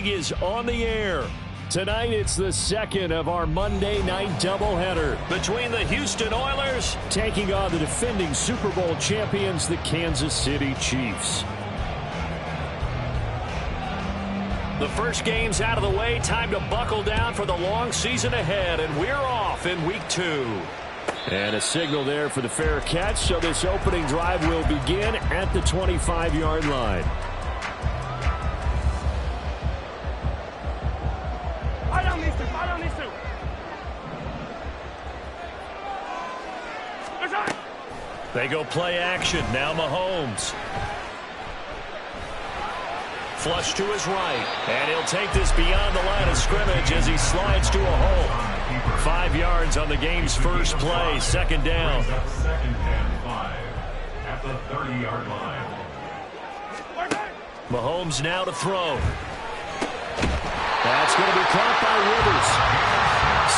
League is on the air. Tonight, it's the second of our Monday night doubleheader between the Houston Oilers taking on the defending Super Bowl champions, the Kansas City Chiefs. The first game's out of the way. Time to buckle down for the long season ahead, and we're off in week 2. And a signal there for the fair catch, so this opening drive will begin at the 25-yard line. They go play action. Now Mahomes. Flush to his right. And he'll take this beyond the line of scrimmage as he slides to a hole. 5 yards on the game's first play. Second down. Second and 5 at the 30-yard line. Mahomes now to throw. That's going to be caught by Rivers.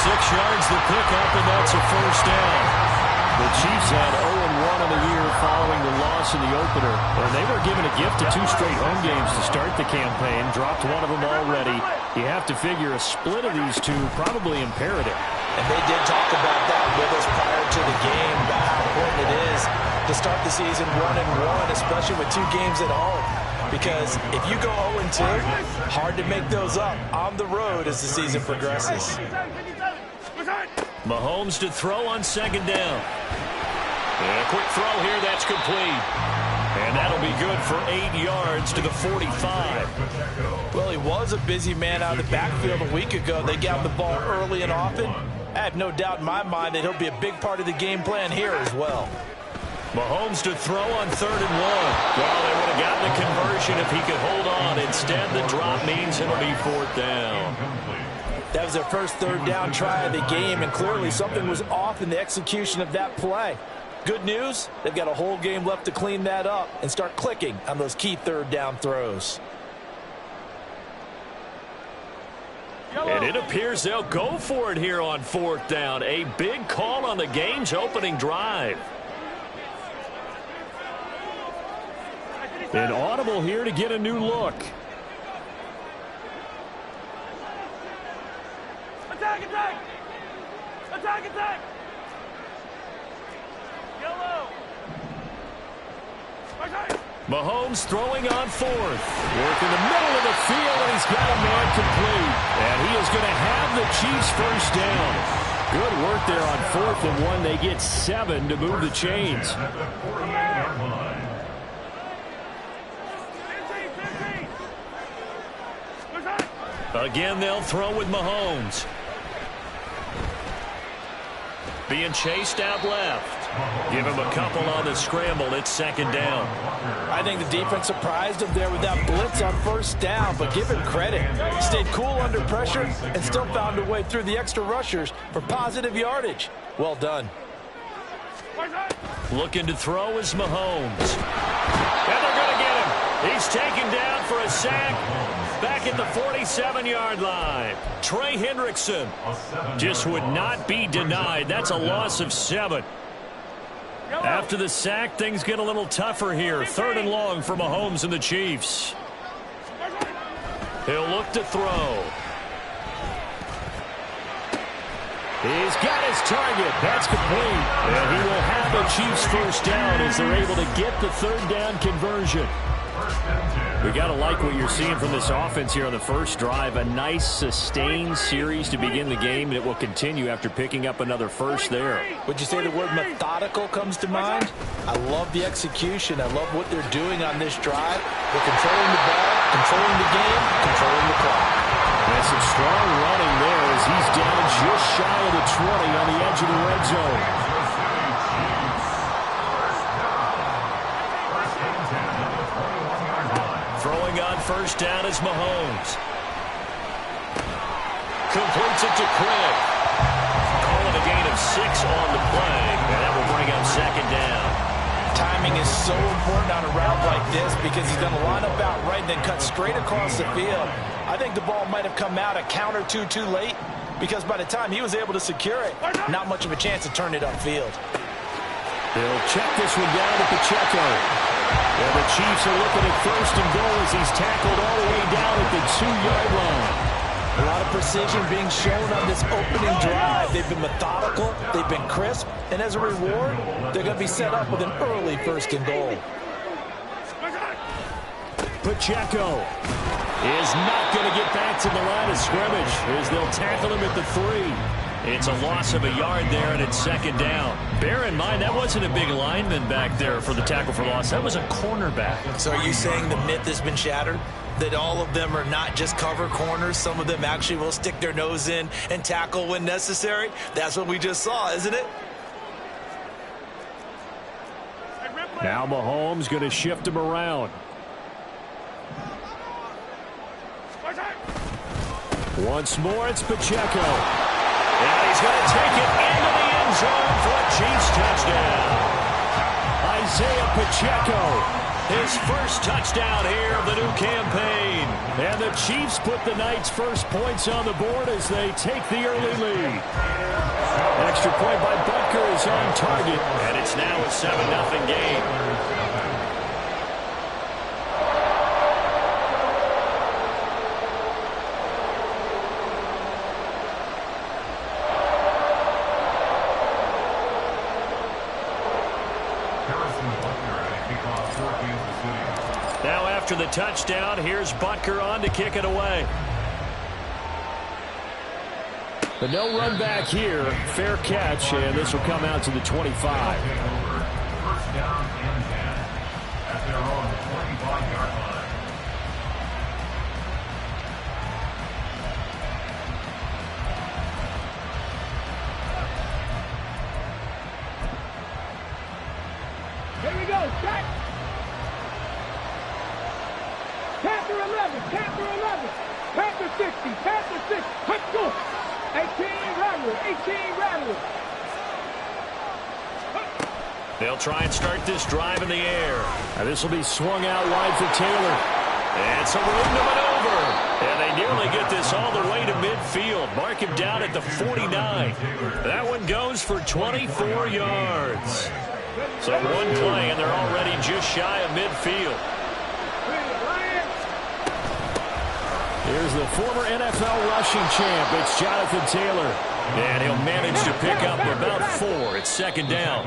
6 yards the pickup, and that's a first down. The Chiefs had 0-1 on the year following the loss in the opener. And they were given a gift of 2 straight home games to start the campaign. Dropped one of them already. You have to figure a split of these two probably imperative. And they did talk about that with us prior to the game, about how important it is to start the season 1-1, especially with 2 games at home. Because if you go 0-2, hard to make those up on the road as the season progresses. Mahomes to throw on second down. And a quick throw here, that's complete. And that'll be good for 8 yards to the 45. Well, he was a busy man out of the backfield a week ago. They got the ball early and often. I have no doubt in my mind that he'll be a big part of the game plan here as well. Mahomes to throw on 3rd and 1. Well, they would have gotten the conversion if he could hold on. Instead, the drop means it'll be 4th down. That was their first 3rd down try of the game, and clearly something was off in the execution of that play. Good news, they've got a whole game left to clean that up and start clicking on those key 3rd down throws. And it appears they'll go for it here on 4th down. A big call on the game's opening drive. An audible here to get a new look. Attack, attack! Attack, attack! Yellow! Mahomes throwing on 4th. Work in the middle of the field, and he's got a man complete. And he is going to have the Chiefs first down. Good work there on 4th and 1. They get 7 to move the chains. Again, they'll throw with Mahomes. Being chased out left. Give him a couple on the scramble. It's 2nd down. I think the defense surprised him there with that blitz on 1st down, but give him credit. Stayed cool under pressure and still found a way through the extra rushers for positive yardage. Well done. Looking to throw is Mahomes. And they're going to get him. He's taken down for a sack. Back at the 47-yard line. Trey Hendrickson just would not be denied. That's a loss of 7. After the sack, things get a little tougher here. 3rd and long for Mahomes and the Chiefs. He'll look to throw. He's got his target. That's complete. And he will have the Chiefs first down as they're able to get the 3rd down conversion. We got to like what you're seeing from this offense here on the first drive. A nice, sustained series to begin the game, and it will continue after picking up another first there. Would you say the word methodical comes to mind? I love the execution. I love what they're doing on this drive. They're controlling the ball, controlling the game, controlling the clock. That's some strong running there as he's down just shy of the 20 on the edge of the red zone. Throwing on 1st down is Mahomes. Completes it to Craig. Calling a gain of 6 on the play, and that will bring up 2nd down. Timing is so important on a route like this because he's going to line up out right and then cut straight across the field. I think the ball might have come out a count or two too late because by the time he was able to secure it, not much of a chance to turn it upfield. They'll check this one down to Pacheco. And the Chiefs are looking at first and goal as he's tackled all the way down at the 2-yard line. A lot of precision being shown on this opening drive. They've been methodical, they've been crisp, and as a reward, they're going to be set up with an early first and goal. Pacheco is not going to get back to the line of scrimmage as they'll tackle him at the 3. It's a loss of a yard there, and it's second down. Bear in mind, that wasn't a big lineman back there for the tackle for loss. That was a cornerback. So are you saying the myth has been shattered? That all of them are not just cover corners? Some of them actually will stick their nose in and tackle when necessary? That's what we just saw, isn't it? Now Mahomes going to shift him around. Once more, it's Pacheco. And he's going to take it into the end zone for a Chiefs touchdown. Isaiah Pacheco, his first touchdown here of the new campaign. And the Chiefs put the Knights' first points on the board as they take the early lead. Extra point by Butker is on target, and it's now a 7-0 game. Now after the touchdown, here's Butker on to kick it away. The no run back here, fair catch, and this will come out to the 25. First down and 10 at their own 25-yard line. Here we go, set. Panther 11, Panther 11, Panther 60, Panther 6, let's go. 18 Rattler. They'll try and start this drive in the air. And this will be swung out wide for Taylor. And some room to maneuver. And they nearly get this all the way to midfield. Mark him down at the 49. That one goes for 24 yards. So one play, and they're already just shy of midfield. Here's the former NFL rushing champ. It's Jonathan Taylor. And he'll manage to pick up about 4. It's second down.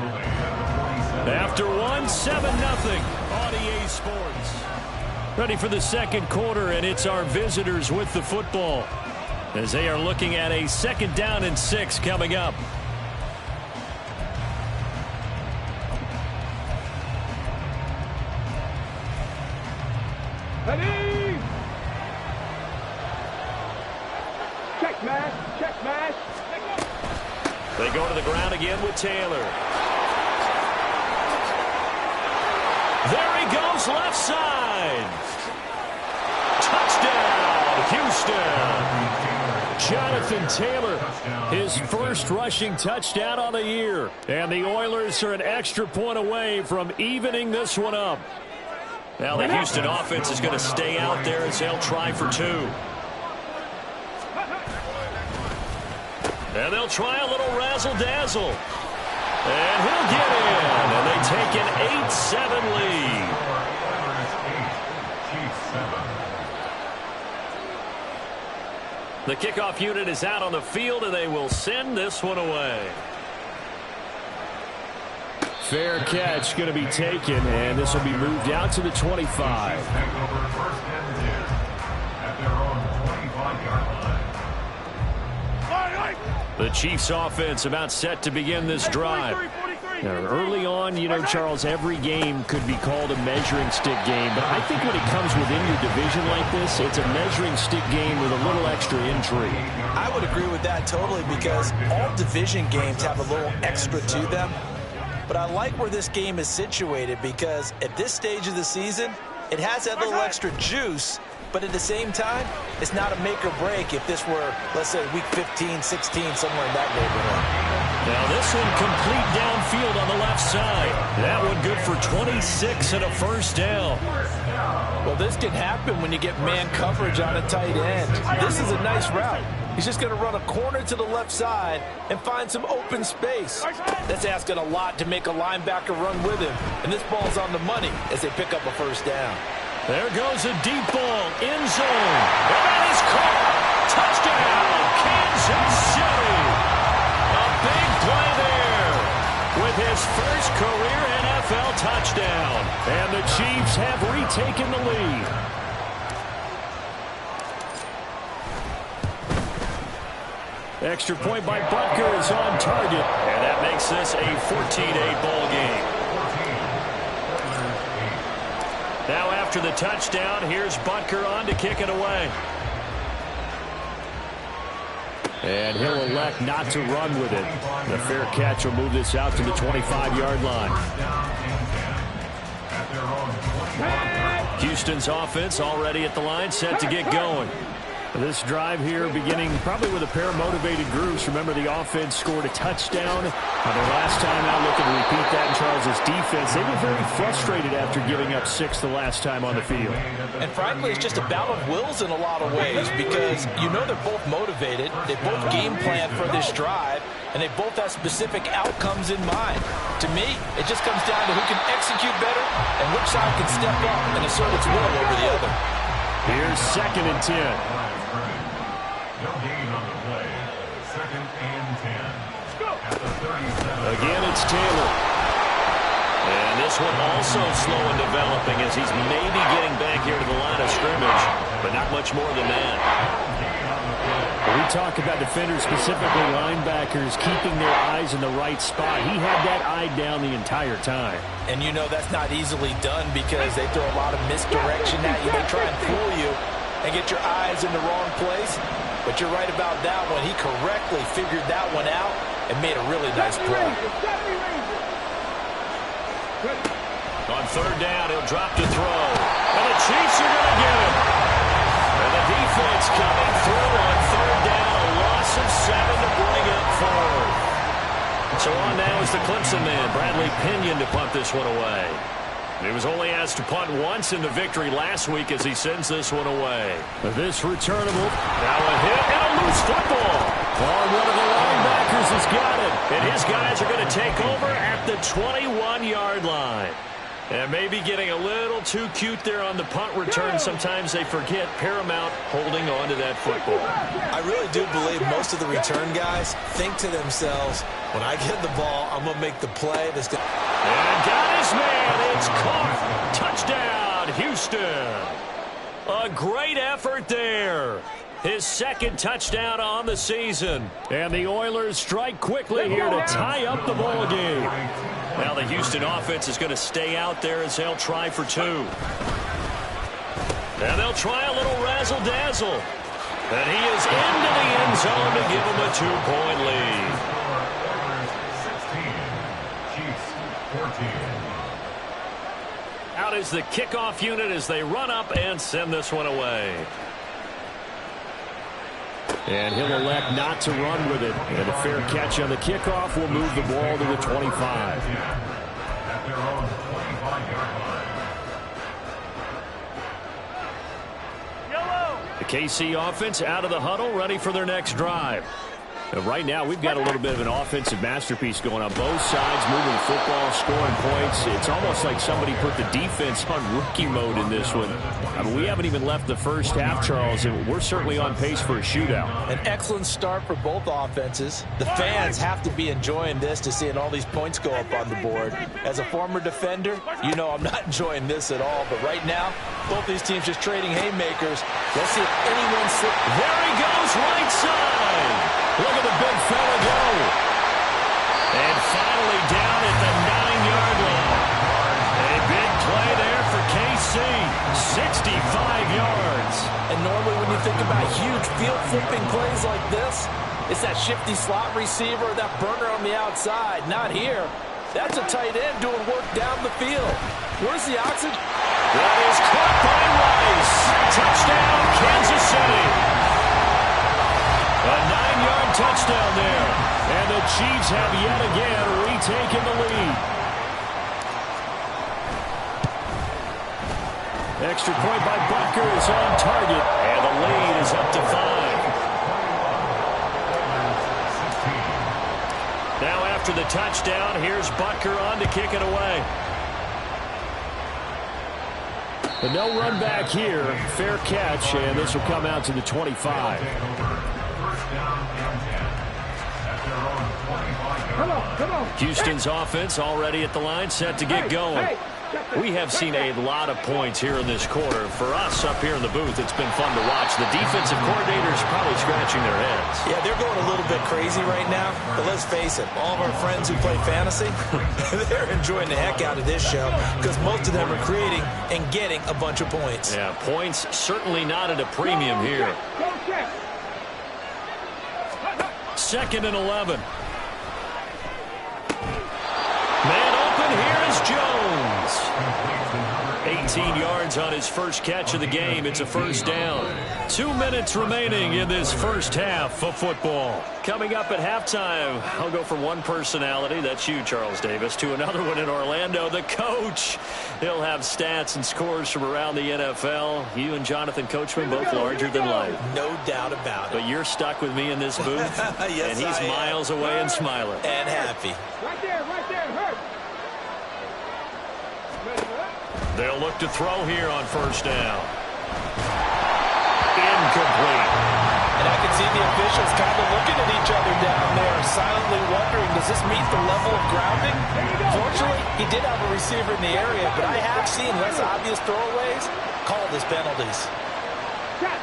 After 1, 7-0 on EA Sports. Ready for the second quarter, and it's our visitors with the football as they are looking at a 2nd down and 6 coming up. Ready? Check mash. They go to the ground again with Taylor. There he goes, left side. Touchdown, Houston. Jonathan Taylor, his first rushing touchdown on the year. And the Oilers are an extra point away from evening this one up. Now the Houston offense is going to stay out there as they'll try for 2. And they'll try a little razzle-dazzle. And he'll get in. And they take an 8-7 lead. The kickoff unit is out on the field, and they will send this one away. Fair catch going to be taken, and this will be moved out to the 25. The Chiefs offense about set to begin this drive. Now, early on, you know, Charles, every game could be called a measuring stick game, but I think when it comes within your division like this, it's a measuring stick game with a little extra intrigue. I would agree with that totally, because all division games have a little extra to them. But I like where this game is situated, because at this stage of the season, it has that little extra juice. But at the same time, it's not a make or break if this were, let's say, week 15, 16, somewhere in that neighborhood. Now this one complete downfield on the left side. That one good for 26 and a first down. Well, this can happen when you get man coverage on a tight end. This is a nice route. He's just going to run a corner to the left side and find some open space. That's asking a lot to make a linebacker run with him. And this ball's on the money as they pick up a first down. There goes a deep ball, end zone. And that is caught. Touchdown, Kansas City. A big play there with his first career NFL touchdown. And the Chiefs have retaken the lead. Extra point by Butker is on target. And that makes this a 14-8 ball game. Now after the touchdown, here's Butker on to kick it away. And he'll elect not to run with it. The fair catch will move this out to the 25-yard line. Houston's offense already at the line, set to get going. This drive here beginning probably with a pair of motivated groups. Remember, the offense scored a touchdown. Their last time out, looking to repeat that in Charles' defense. They were very frustrated after giving up 6 the last time on the field. And frankly, it's just a battle of wills in a lot of ways because you know they're both motivated. They both game plan for this drive, and they both have specific outcomes in mind. To me, it just comes down to who can execute better and which side can step up and assert its will over the other. Here's 2nd and 10. No gain on the play. 2nd and 10. At the 37. Again, it's Taylor. And this one also slow in developing as he's maybe getting back here to the line of scrimmage, but not much more than that. We talk about defenders, specifically linebackers, keeping their eyes in the right spot. He had that eye down the entire time. And you know that's not easily done because they throw a lot of misdirection at you. They try and fool you and get your eyes in the wrong place. But you're right about that one. He correctly figured that one out and made a really nice play. On 3rd down, he'll drop to throw. And the Chiefs are going to get him. And the defense coming through on 3rd down. A loss of 7 to bring up 4. So on now is the Clemson man, Bradley Pinion, to punt this one away. He was only asked to punt once in the victory last week as he sends this one away. This returnable. Now a hit and a loose football. Oh, one of the linebackers has got it. And his guys are going to take over at the 21-yard line. And maybe getting a little too cute there on the punt return. Sometimes they forget paramount holding on to that football. I really do believe most of the return guys think to themselves, when I get the ball, I'm going to make the play that's going to... And got his man. It's caught. Touchdown, Houston. A great effort there. His 2nd touchdown on the season. And the Oilers strike quickly here to tie up the ball game. Now the Houston offense is going to stay out there as they'll try for 2. And they'll try a little razzle-dazzle. And he is into the end zone to give them a 2-point lead. 16. Chiefs 14. Out is the kickoff unit as they run up and send this one away. And he'll elect not to run with it. And a fair catch on the kickoff will move the ball to the 25. At their own 25-yard line. The KC offense out of the huddle, ready for their next drive. Right now, we've got a little bit of an offensive masterpiece going on both sides, moving the football, scoring points. It's almost like somebody put the defense on rookie mode in this one. I mean, we haven't even left the first half, Charles, and we're certainly on pace for a shootout. An excellent start for both offenses. The fans have to be enjoying this to seeing all these points go up on the board. As a former defender, you know I'm not enjoying this at all. But right now, both these teams just trading haymakers. Let's see if anyone slips. There he goes, right side. Look at the big fella go. And finally down at the 9-yard line. A big play there for KC. 65 yards. And normally when you think about huge field flipping plays like this, it's that shifty slot receiver or that burner on the outside. Not here. That's a tight end doing work down the field. Where's the oxygen? That is caught by Rice. Touchdown, Kansas City. A 9-yard touchdown there. And the Chiefs have yet again retaken the lead. Extra point by Butker is on target, and the lead is up to 5. Now after the touchdown, here's Butker on to kick it away. But no run back here. Fair catch, and this will come out to the 25. Come on. Houston's offense already at the line, set to get going. We have seen a lot of points here in this quarter. For us up here in the booth, it's been fun to watch. The defensive coordinators probably scratching their heads. Yeah, they're going a little bit crazy right now. But let's face it, all of our friends who play fantasy, they're enjoying the heck out of this show because most of them are creating and getting a bunch of points. Yeah, points certainly not at a premium here. 2nd and 11. Man open, here is Jones. 18 yards on his first catch of the game. It's a first down. 2 minutes remaining in this first half of football. Coming up at halftime, I'll go from one personality, that's you, Charles Davis, to another one in Orlando, the coach. He'll have stats and scores from around the NFL. You and Jonathan Coachman both larger than life. No doubt about it. But you're stuck with me in this booth, yes, and he's miles away and smiling. And happy. Right there, hurt. They'll look to throw here on first down. Incomplete. And I can see the officials kind of looking at each other down there, silently wondering, does this meet the level of grounding? Fortunately, he did have a receiver in the area, but I have seen less obvious throwaways called as penalties. Catch.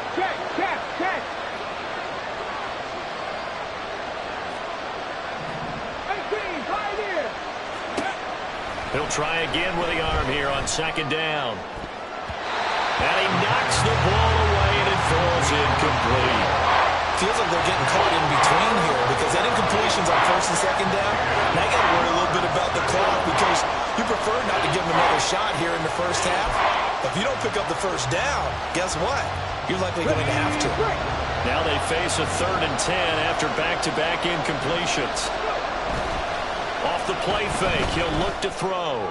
He'll try again with the arm here on second down. And he knocks the ball away, and it falls incomplete. Feels like they're getting caught in between here because that incompletion's on first and second down. Now you got to worry a little bit about the clock because you prefer not to give them another shot here in the first half. But if you don't pick up the first down, guess what? You're likely going to have to. Now they face a 3rd and 10 after back-to-back incompletions. Off the play fake, he'll look to throw.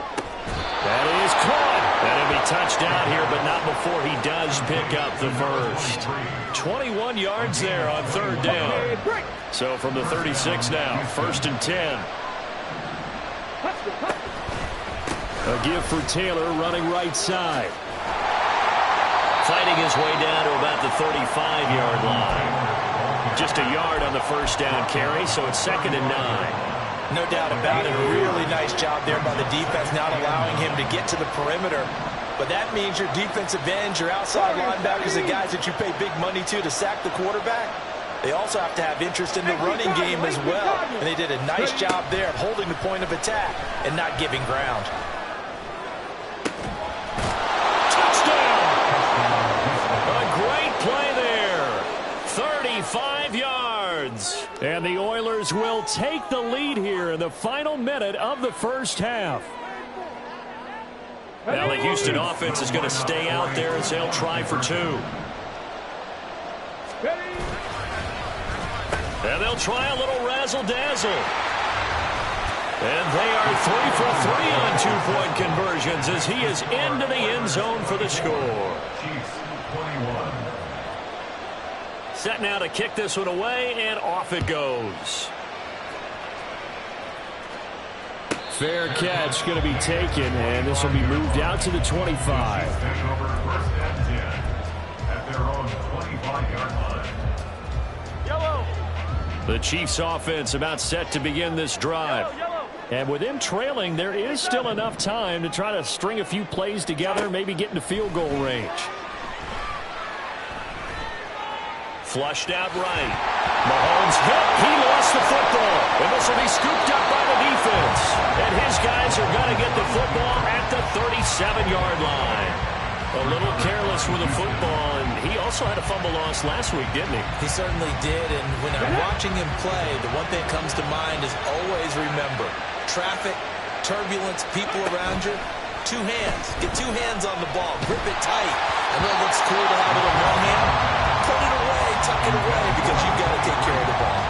That is caught. That'll be touchdown here, but not before he does pick up the first. 21 yards there on 3rd down. So from the 36 now, 1st and 10. A give for Taylor running right side. Fighting his way down to about the 35-yard line. Just a yard on the first down carry, so it's 2nd and 9. No doubt about it. A really nice job there by the defense, not allowing him to get to the perimeter. But that means your defensive ends, your outside linebackers, the guys that you pay big money to sack the quarterback, they also have to have interest in the running game as well. And they did a nice job there of holding the point of attack and not giving ground. Touchdown! A great play there. 35 yards. And the Oilers will take the lead here in the final minute of the first half. Now the Houston offense is going to stay out there as they'll try for 2. And they'll try a little razzle-dazzle. And they are 3 for 3 on 2-point conversions as he is into the end zone for the score. Set now to kick this one away, and off it goes. Fair catch going to be taken, and this will be moved out to the 25. The Chiefs offense about set to begin this drive. And with them trailing, there is still enough time to try to string a few plays together, maybe get into field goal range. Flushed out right. Mahomes hit. He lost the football. And this will be scooped up by the defense. And his guys are going to get the football at the 37-yard line. A little careless with the football, and he also had a fumble loss last week, didn't he? He certainly did, and when I'm watching him play, the one thing that comes to mind is always remember, traffic, turbulence, people around you, 2 hands. Get 2 hands on the ball. Grip it tight. I know it looks cool to have it in one hand. Put it away, tuck it away, because you've got to take care of the ball.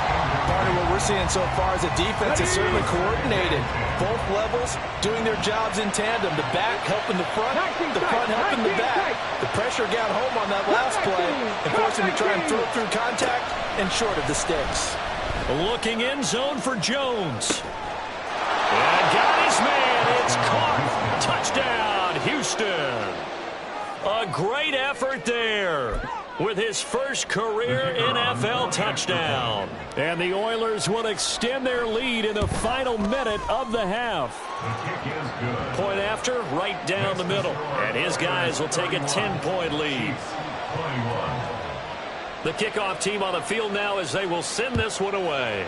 Partner, what we're seeing so far is a defense that's certainly coordinated. Both levels doing their jobs in tandem. The back helping the front helping the back. The pressure got home on that last play and forced him to try and throw through contact and short of the sticks. Looking in zone for Jones. And got his man. It's caught. Touchdown, Houston. A great effort there with his first career NFL touchdown. And the Oilers will extend their lead in the final minute of the half. Point after, right down the middle. And his guys will take a 10-point lead. The kickoff team on the field now as they will send this one away.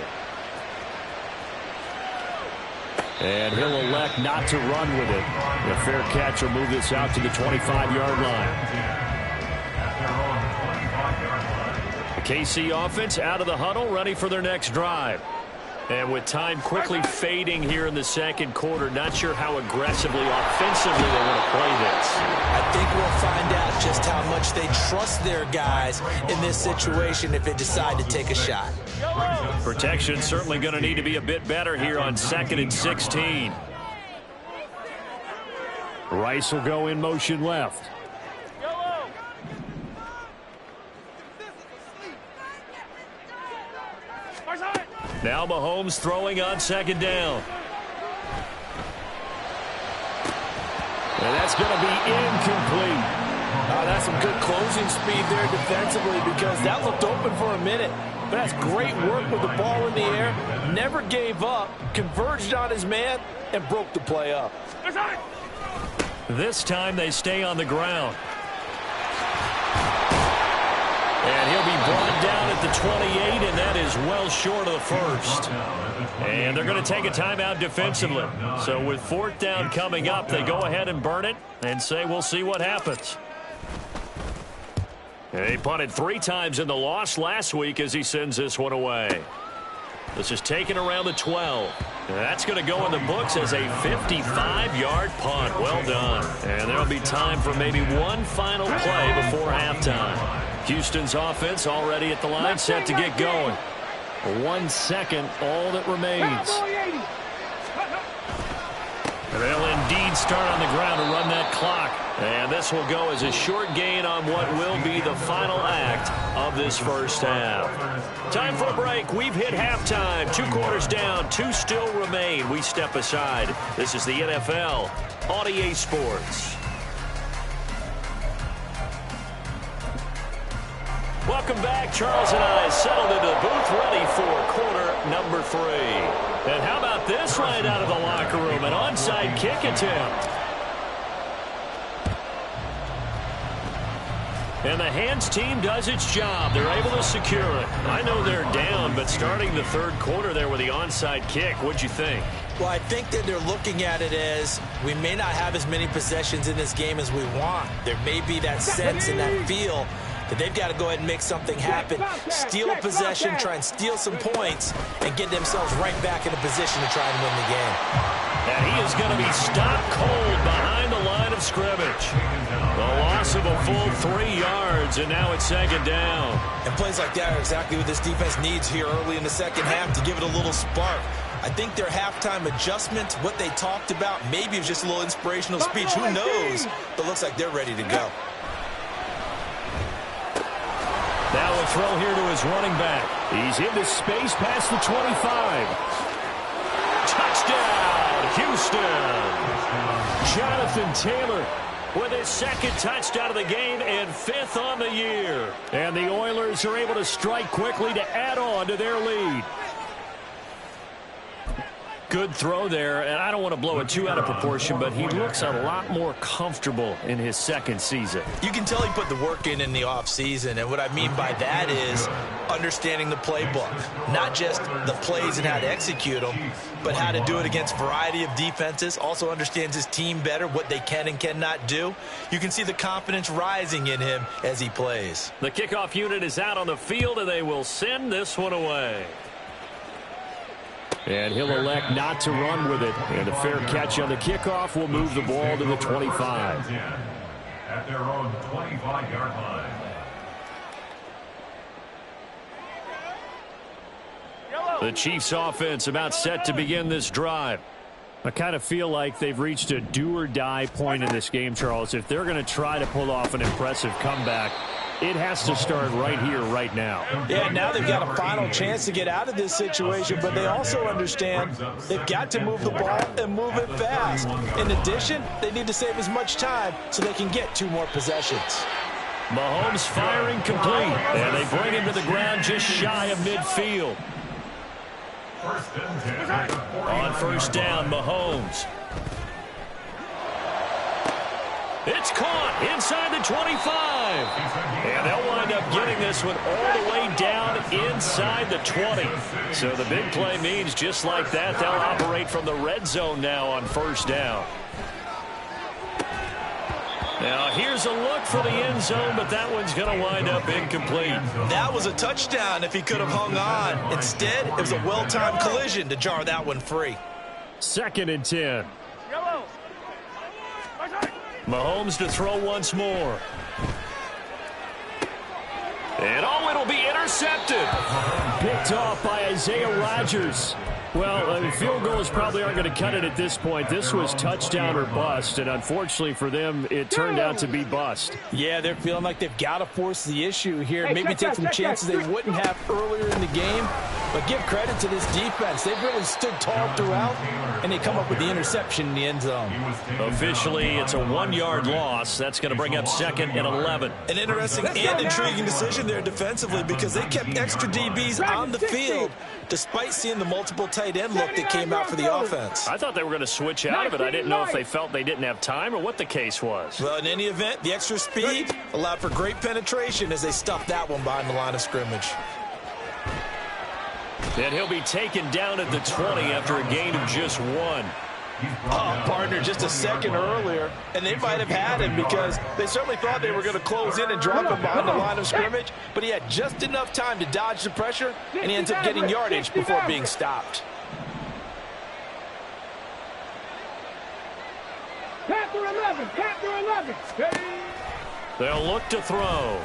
And he'll elect not to run with it. A fair catch will move this out to the 25-yard line. The KC offense out of the huddle, ready for their next drive. And with time quickly fading here in the second quarter, not sure how aggressively, offensively they want to play this. I think we'll find out just how much they trust their guys in this situation if they decide to take a shot. Protection certainly going to need to be a bit better here on 2nd and 16. Rice will go in motion left. Now Mahomes throwing on 2nd down. And that's going to be incomplete. That's some good closing speed there defensively because that looked open for a minute. But that's great work with the ball in the air. Never gave up, converged on his man, and broke the play up. This time they stay on the ground. And he'll be brought down at the 28, and that is well short of the first. And they're going to take a timeout defensively. So with 4th down coming up, they go ahead and burn it and say we'll see what happens. They punted 3 times in the loss last week as he sends this one away. This is taken around the 12. And that's going to go in the books as a 55-yard punt. Well done. And there'll be time for maybe one final play before halftime. Houston's offense already at the line, set to get going. 1 second, all that remains. They'll indeed start on the ground to run that clock. And this will go as a short gain on what will be the final act of this first half. Time for a break. We've hit halftime. 2 quarters down, 2 still remain. We step aside. This is the NFL on EA Sports. Welcome back. Charles and I settled into the booth, ready for quarter number 3. And how about this right out of the locker room? An onside kick attempt. And the hands team does its job. They're able to secure it. I know they're down, but starting the 3rd quarter there with the onside kick, what'd you think? Well, I think that they're looking at it as we may not have as many possessions in this game as we want. There may be that sense and that feel that they've got to go ahead and make something happen, steal a possession, try and steal some points, and get themselves right back in a position to try and win the game. And he is going to be stopped cold behind the line of scrimmage. The loss of a full 3 yards, and now it's 2nd down. And plays like that are exactly what this defense needs here early in the second half to give it a little spark. I think their halftime adjustment, what they talked about, maybe it was just a little inspirational speech. Who knows? But looks like they're ready to go. Now a throw here to his running back. He's into space past the 25. Touchdown, Houston. Jonathan Taylor with his 2nd touchdown of the game and 5th on the year. And the Oilers are able to strike quickly to add on to their lead. Good throw there, and I don't want to blow it too out of proportion, but he looks a lot more comfortable in his 2nd season. You can tell he put the work in the offseason, and what I mean by that is understanding the playbook. Not just the plays and how to execute them, but how to do it against a variety of defenses. Also understands his team better, what they can and cannot do. You can see the confidence rising in him as he plays. The kickoff unit is out on the field, and they will send this one away. And he'll elect not to run with it. And a fair catch on the kickoff will move the ball to the 25. At their own 25-yard line. The Chiefs offense about set to begin this drive. I kind of feel like they've reached a do-or-die point in this game, Charles. If they're going to try to pull off an impressive comeback, it has to start right here, right now. Yeah, now they've got a final chance to get out of this situation, but they also understand they've got to move the ball and move it fast. In addition, they need to save as much time so they can get 2 more possessions. Mahomes firing complete, and they bring him to the ground just shy of midfield. On first down, Mahomes. It's caught inside the 25. And they'll wind up getting this one all the way down inside the 20. So the big play means just like that, they'll operate from the red zone now on first down. Now here's a look for the end zone, but that one's going to wind up incomplete. That was a touchdown if he could have hung on. Instead, it was a well-timed collision to jar that one free. 2nd and 10. Mahomes to throw once more. And it'll be intercepted. Picked off by Isaiah Rodgers. Well, field goals probably aren't going to cut it at this point. This was touchdown or bust, and unfortunately for them, it turned out to be bust. Yeah, they're feeling like they've got to force the issue here. Maybe take some chances they wouldn't have earlier in the game. But give credit to this defense. They've really stood tall throughout, and they come up with the interception in the end zone. Officially, it's a 1-yard loss. That's going to bring up 2nd and 11. An interesting and intriguing decision there defensively because they kept extra DBs on the field despite seeing the multiple tight end look that came out for the offense. I thought they were going to switch out of it. I didn't know if they felt they didn't have time or what the case was. Well, in any event, the extra speed allowed for great penetration as they stuffed that one behind the line of scrimmage. And he'll be taken down at the 20 after a gain of just 1. Partner, just a second earlier, and they might have had him because they certainly thought they were going to close in and drop him behind the line of scrimmage, but he had just enough time to dodge the pressure, and he ends up getting yardage before being stopped. Panther 11, Panther 11. They'll look to throw.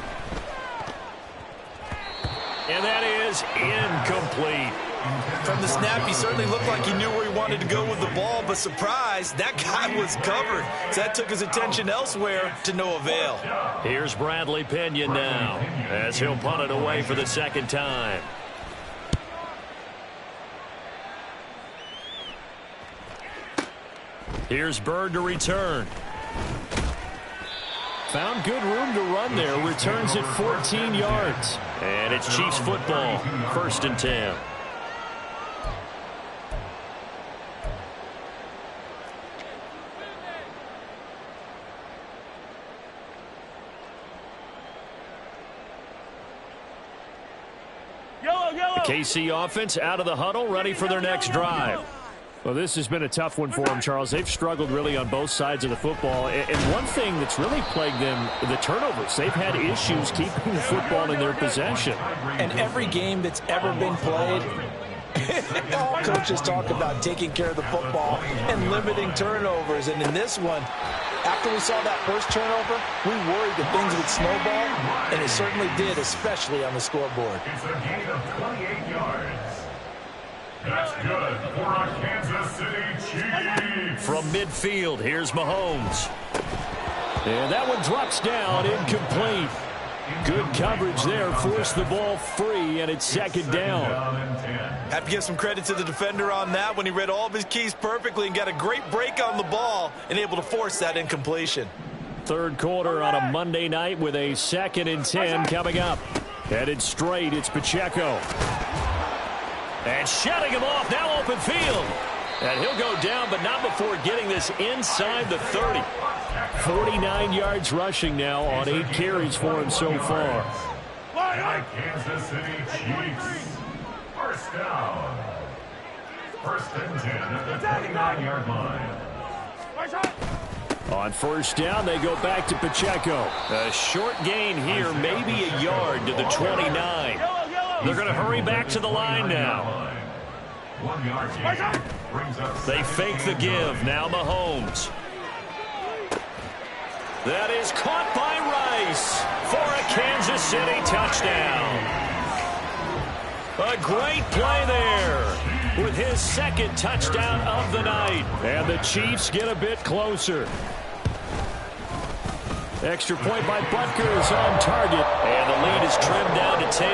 And that is incomplete. From the snap, he certainly looked like he knew where he wanted to go with the ball, but surprise, that guy was covered. So that took his attention elsewhere to no avail. Here's Bradley Pinion now as he'll punt it away for the 2nd time. Here's Bird to return. Found good room to run there. Returns it 14 yards. And it's Chiefs football. 1st and 10. The KC offense out of the huddle, ready for their next drive. Well, this has been a tough one for them, Charles. They've struggled really on both sides of the football. And one thing that's really plagued them, the turnovers. They've had issues keeping the football in their possession. And every game that's ever been played, all coaches talk about taking care of the football and limiting turnovers. And in this one, after we saw that first turnover, we worried that things would snowball, and it certainly did, especially on the scoreboard. It's a gain of 28 yards. That's good for our Kansas City Chiefs. From midfield, here's Mahomes. And that one drops down, incomplete. Good coverage there, forced the ball free, and it's 2nd down. Have to give some credit to the defender on that when he read all of his keys perfectly and got a great break on the ball and able to force that incompletion. 3rd quarter on a Monday night with a 2nd and 10 coming up. Headed straight, it's Pacheco. And shutting him off, now open field. And he'll go down, but not before getting this inside the 30. 49 yards rushing now on 8 carries for him so far. Kansas City Chiefs. First down. 1st and 10 at the 29-yard line. On first down, they go back to Pacheco. A short gain here, maybe a yard to the 29. They're going to hurry back to the line now. 1 yard gain brings up. They fake the give. Now Mahomes. That is caught by Rice for a Kansas City touchdown. A great play there with his second touchdown of the night. And the Chiefs get a bit closer. Extra point by Butker is on target. And the lead is trimmed down to 10.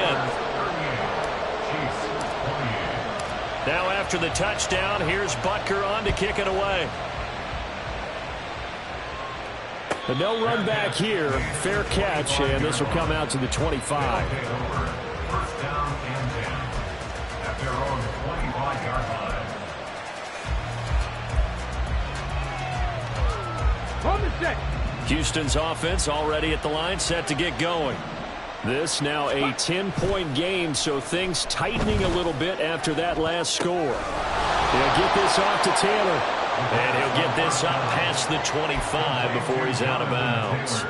Now after the touchdown, here's Butker on to kick it away. A no run back here. Fair catch, and this will come out to the 25. First down and 10 at their own 25-yard line. On the set. Houston's offense already at the line, set to get going. This now a 10-point game, so things tightening a little bit after that last score. They'll get this off to Taylor. And he'll get this up past the 25 before he's out of bounds.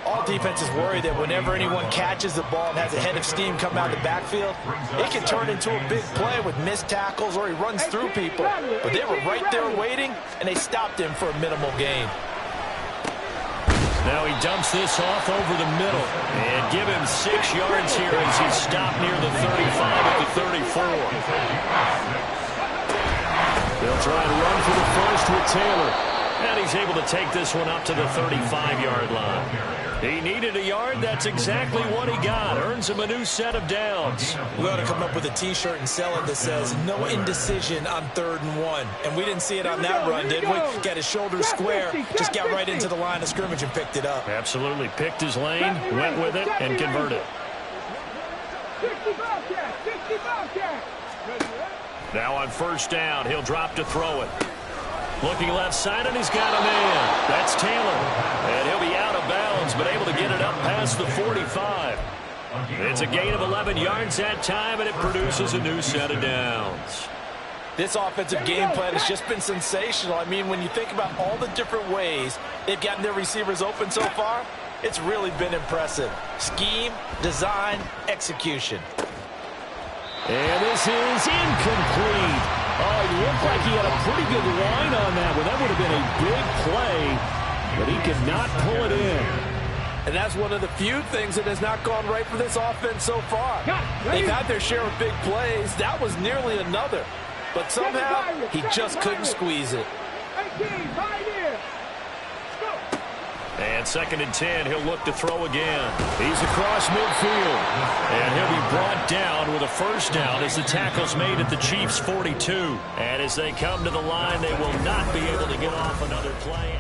All defenses worry that whenever anyone catches the ball and has a head of steam come out of the backfield, it can turn into a big play with missed tackles or he runs through people. But they were right there waiting, and they stopped him for a minimal gain. Now he dumps this off over the middle. And give him 6 yards here as he's stopped near the 35 at the 34. They'll try and run for the first with Taylor. And he's able to take this one up to the 35-yard line. He needed a yard. That's exactly what he got. Earns him a new set of downs. We ought to come up with a T-shirt and sell it that says, no indecision on 3rd and 1. And we didn't see it on that run, did we? Got his shoulders square, just got right into the line of scrimmage and picked it up. Absolutely. Picked his lane, went with it, and converted. 60 Bobcat, 60 Bobcat. Now on first down, he'll drop to throw it. Looking left side, and he's got a man. That's Taylor. And he'll be out of bounds, but able to get it up past the 45. It's a gain of 11 yards that time, and it produces a new set of downs. This offensive game plan has just been sensational. I mean, when you think about all the different ways they've gotten their receivers open so far, it's really been impressive. Scheme, design, execution. And this is incomplete. Oh, it looked like he had a pretty good line on that one. That would have been a big play, but he could not pull it in. And that's one of the few things that has not gone right for this offense so far. They've had their share of big plays. That was nearly another. But somehow, he just couldn't squeeze it. 18, pioneer. And 2nd and 10, he'll look to throw again. He's across midfield. And he'll be brought down with a first down as the tackle's made at the Chiefs' 42. And as they come to the line, they will not be able to get off another play.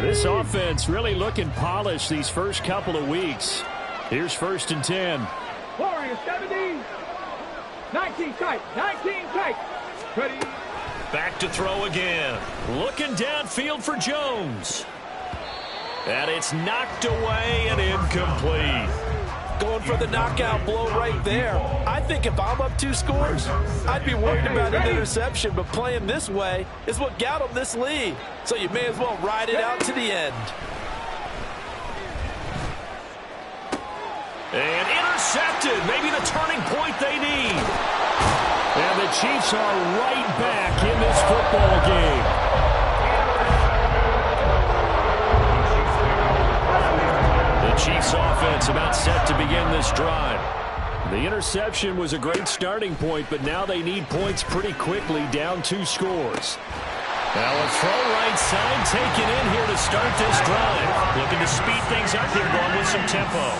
This offense really looking polished these first couple of weeks. Here's 1st and 10. Warriors 17. 19 tight. 19 tight. Ready. Back to throw again. Looking downfield for Jones. And it's knocked away and incomplete. Going for the knockout blow right there. I think if I'm up 2 scores, I'd be worried about an interception, but playing this way is what got them this lead. So you may as well ride it out to the end. And intercepted. Maybe the turning point they need. And the Chiefs are right back in this football game. The Chiefs offense about set to begin this drive. The interception was a great starting point, but now they need points pretty quickly, down 2 scores. Now a throw right side taken in here to start this drive. Looking to speed things up here, going with some tempo.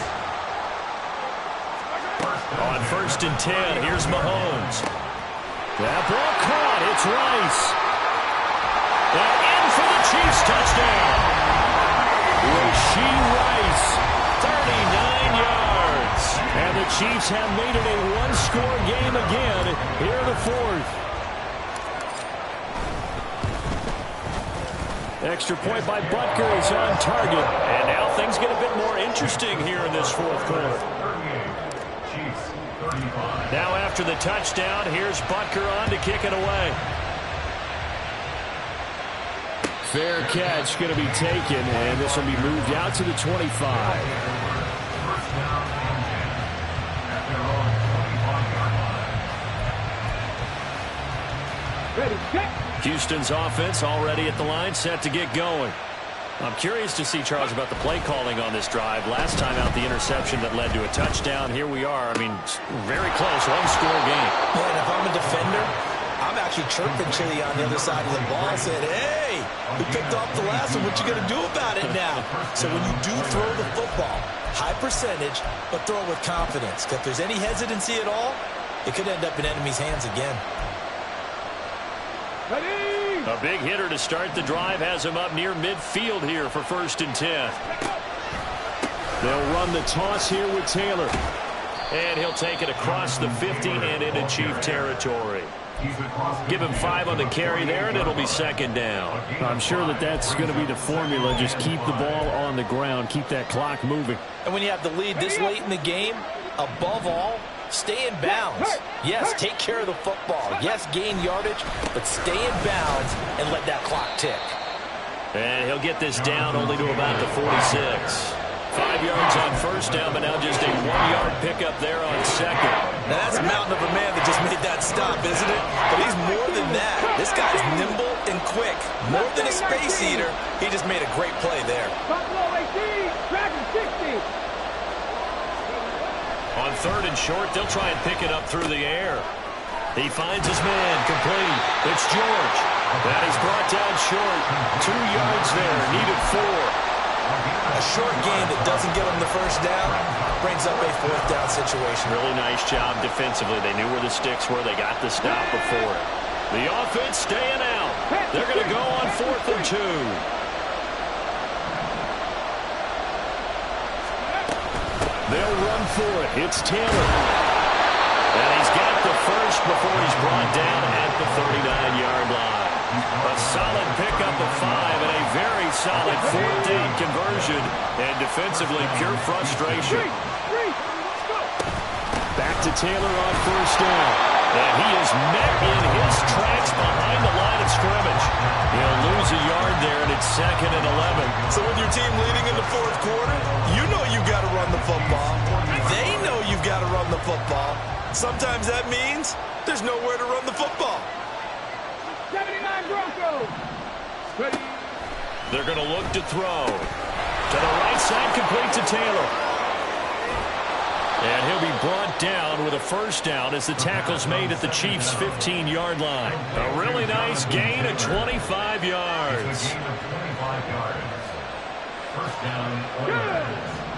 On 1st and 10, here's Mahomes. That ball caught. It's Rice. And in for the Chiefs touchdown. Rashee Rice, 39 yards. And the Chiefs have made it a 1-score game again here in the 4th. Extra point by Butker is on target. And now things get a bit more interesting here in this 4th quarter. Now after the touchdown, here's Butker on to kick it away. Fair catch going to be taken, and this will be moved out to the 25. Ready, set. Houston's offense already at the line, set to get going. I'm curious to see, Charles, about the play calling on this drive. Last time out, the interception that led to a touchdown. Here we are. I mean, very close, one-score game. Yeah, and if I'm a defender, I'm actually chirping Chili on the other side of the ball and saying, hey, we picked off the last one. What you going to do about it now? So when you do throw the football, high percentage, but throw it with confidence. If there's any hesitancy at all, it could end up in enemy's hands again. Ready? A big hitter to start the drive has him up near midfield here for 1st and 10. They'll run the toss here with Taylor. And he'll take it across the 50 and into Chief territory. Give him 5 on the carry there, and it'll be 2nd down. I'm sure that's going to be the formula. Just keep the ball on the ground. Keep that clock moving. And when you have the lead this late in the game, above all, stay in bounds. Yes, take care of the football. Yes, gain yardage, but stay in bounds and let that clock tick. And he'll get this down only to about the 46. 5 yards on 1st down, but now just a 1-yard pickup there on 2nd. Now that's a mountain of a man that just made that stop, isn't it? But he's more than that. This guy's nimble and quick. More than a space eater, he just made a great play there. Buffalo 18, Dragon 60. On 3rd and short, they'll try and pick it up through the air. He finds his man, complete. It's George. That is brought down short. 2 yards there, needed 4. A short gain that doesn't get him the 1st down brings up a 4th down situation. Really nice job defensively. They knew where the sticks were. They got the stop before it. The offense staying out. They're going to go on 4th and 2. They'll run for it. It's Taylor. And he's got the first before he's brought down at the 39-yard line. A solid pickup of 5 and a very solid 4th down conversion. And defensively, pure frustration. Back to Taylor on 1st down. And he is met in his tracks behind the line of scrimmage. He'll lose a yard there, and it's 2nd and 11. So with your team leading in the 4th quarter, you know you've got to run the football. They know you've got to run the football. Sometimes that means there's nowhere to run the football. 79 Broncos. Ready? They're going to look to throw. To the right side, complete to Taylor. And he'll be brought down with a 1st down as the tackle's made at the Chiefs' 15-yard line. A really nice gain of 25 yards.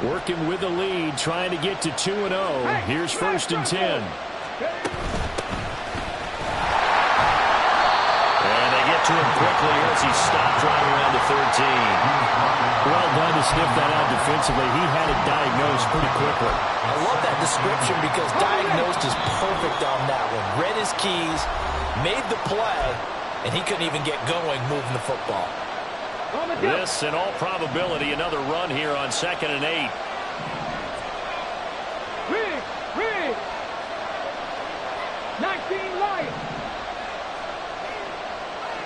Working with the lead, trying to get to 2-0. Here's 1st and 10. And they get to him quickly as he stopped right around the 13. Well done to sniff that out defensively. He had it diagnosed pretty quickly. I love that description because diagnosed is perfect on that one. Read his keys, made the play, and he couldn't even get going moving the football. This, in all probability, another run here on 2nd and 8. Rig. 19 Lions.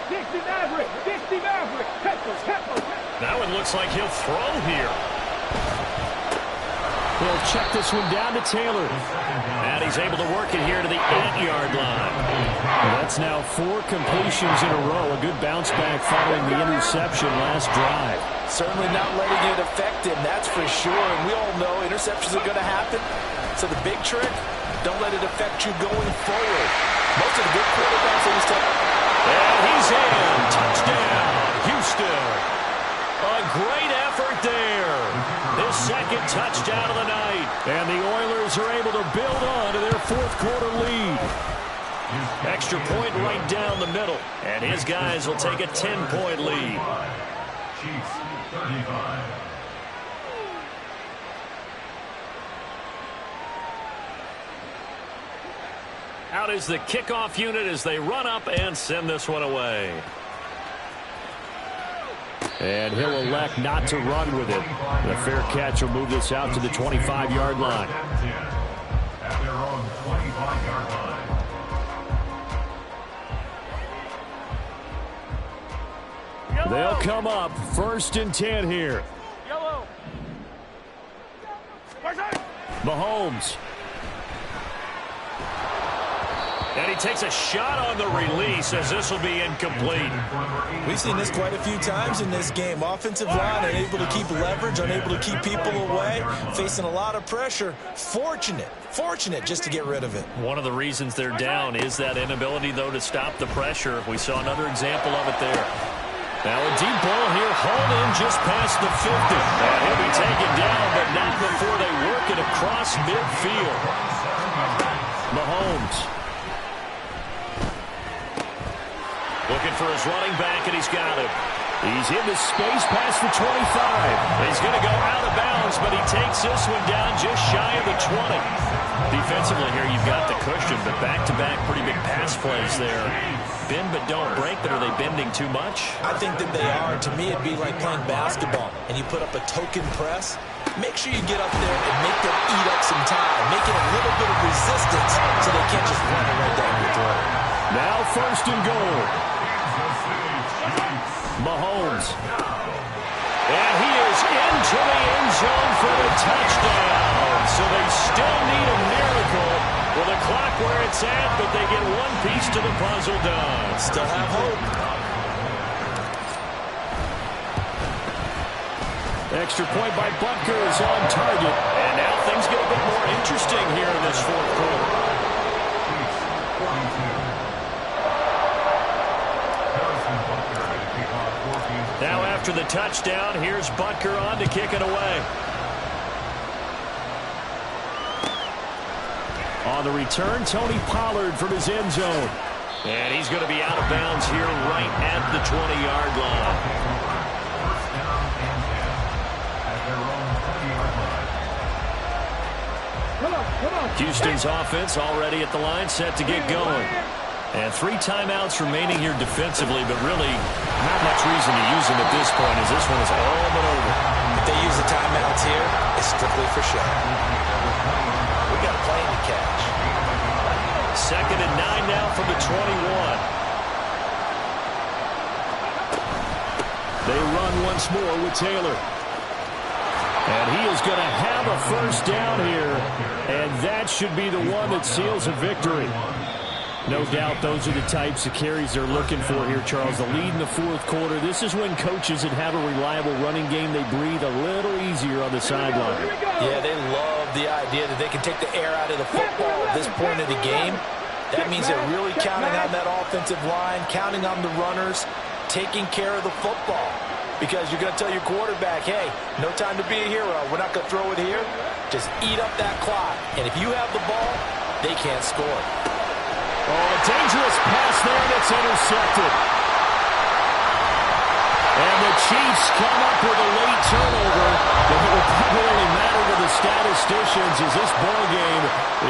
60 Maverick. 60 Maverick. Tempo. That one looks like he'll throw here. He'll check this one down to Taylor. And he's able to work it here to the 8-yard line. That's now 4 completions in a row. A good bounce back following the interception last drive. Certainly not letting it affect him, that's for sure. And we all know interceptions are going to happen. So the big trick, don't let it affect you going forward. Most of the good quarterbacks always tell. And he's in. Touchdown, Houston. A great effort there. His 2nd touchdown of the night. And the Oilers are able to build on to their 4th quarter lead. Extra point right down the middle. And his guys will take a 10-point lead. Chiefs 35. Out is the kickoff unit as they run up and send this one away. And he'll elect not to run with it. The fair catch will move this out to the 25-yard line. At their own 25-yard line. They'll come up 1st and 10 here. Mahomes. And he takes a shot on the release as this will be incomplete. We've seen this quite a few times in this game. Offensive line unable to keep leverage, unable to keep people away, facing a lot of pressure. Fortunate just to get rid of it. One of the reasons they're down is that inability, though, to stop the pressure. We saw another example of it there. Now a deep ball here, hauled in just past the 50. And he'll be taken down, but not before they work it across midfield. Mahomes looking for his running back, and he's got him. He's into space past the 25. He's going to go out of bounds, but he takes this one down just shy of the 20. Defensively here, you've got the cushion, but back-to-back pretty big pass plays there. Bend but don't break, but are they bending too much? I think that they are. To me, it'd be like playing basketball, and you put up a token press. Make sure you get up there and make them eat up some time. Make it a little bit of resistance so they can't just run it right down your throat. Now 1st and goal. Mahomes. And he is into the end zone for the touchdown. So they still need a miracle with the clock where it's at, but they get one piece to the puzzle done. Still have hope. Extra point by Butker is on target. And now things get a bit more interesting here in this 4th quarter. Now after the touchdown, here's Butker on to kick it away. On the return, Tony Pollard from his end zone. And he's going to be out of bounds here right at the 20-yard line. Houston's offense already at the line, set to get going. And 3 timeouts remaining here defensively, but really not much reason to use them at this point as this one is all but over. If they use the timeouts here, it's strictly for show. We got a plane to catch. 2nd and 9 now from the 21. They run once more with Taylor. And he is going to have a 1st down here, and that should be the one that seals a victory. No doubt those are the types of carries they're looking for here, Charles. The lead in the 4th quarter. This is when coaches that have a reliable running game, they breathe a little easier on the sideline. Yeah, they love the idea that they can take the air out of the football at this point of the game. That means they're really counting on that offensive line, counting on the runners, taking care of the football. Because you're going to tell your quarterback, hey, no time to be a hero. We're not going to throw it here. Just eat up that clock. And if you have the ball, they can't score. Oh, a dangerous pass there that's intercepted. And the Chiefs come up with a late turnover. But it will probably matter to the statisticians as this ball game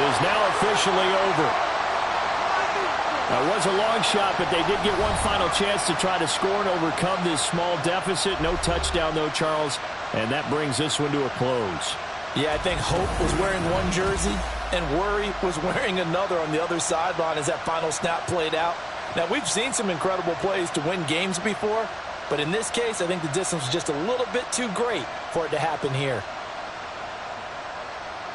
is now officially over. It was a long shot, but they did get one final chance to try to score and overcome this small deficit. No touchdown, though, Charles. And that brings this one to a close. Yeah, I think Hope was wearing one jersey and Worry was wearing another on the other sideline as that final snap played out. Now, we've seen some incredible plays to win games before, but in this case, I think the distance was just a little bit too great for it to happen here.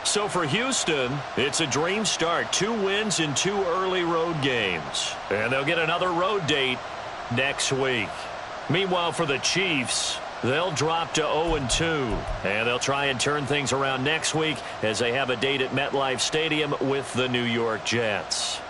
So for Houston, it's a dream start. 2 wins in 2 early road games. And they'll get another road date next week. Meanwhile, for the Chiefs, they'll drop to 0-2. And they'll try and turn things around next week as they have a date at MetLife Stadium with the New York Jets.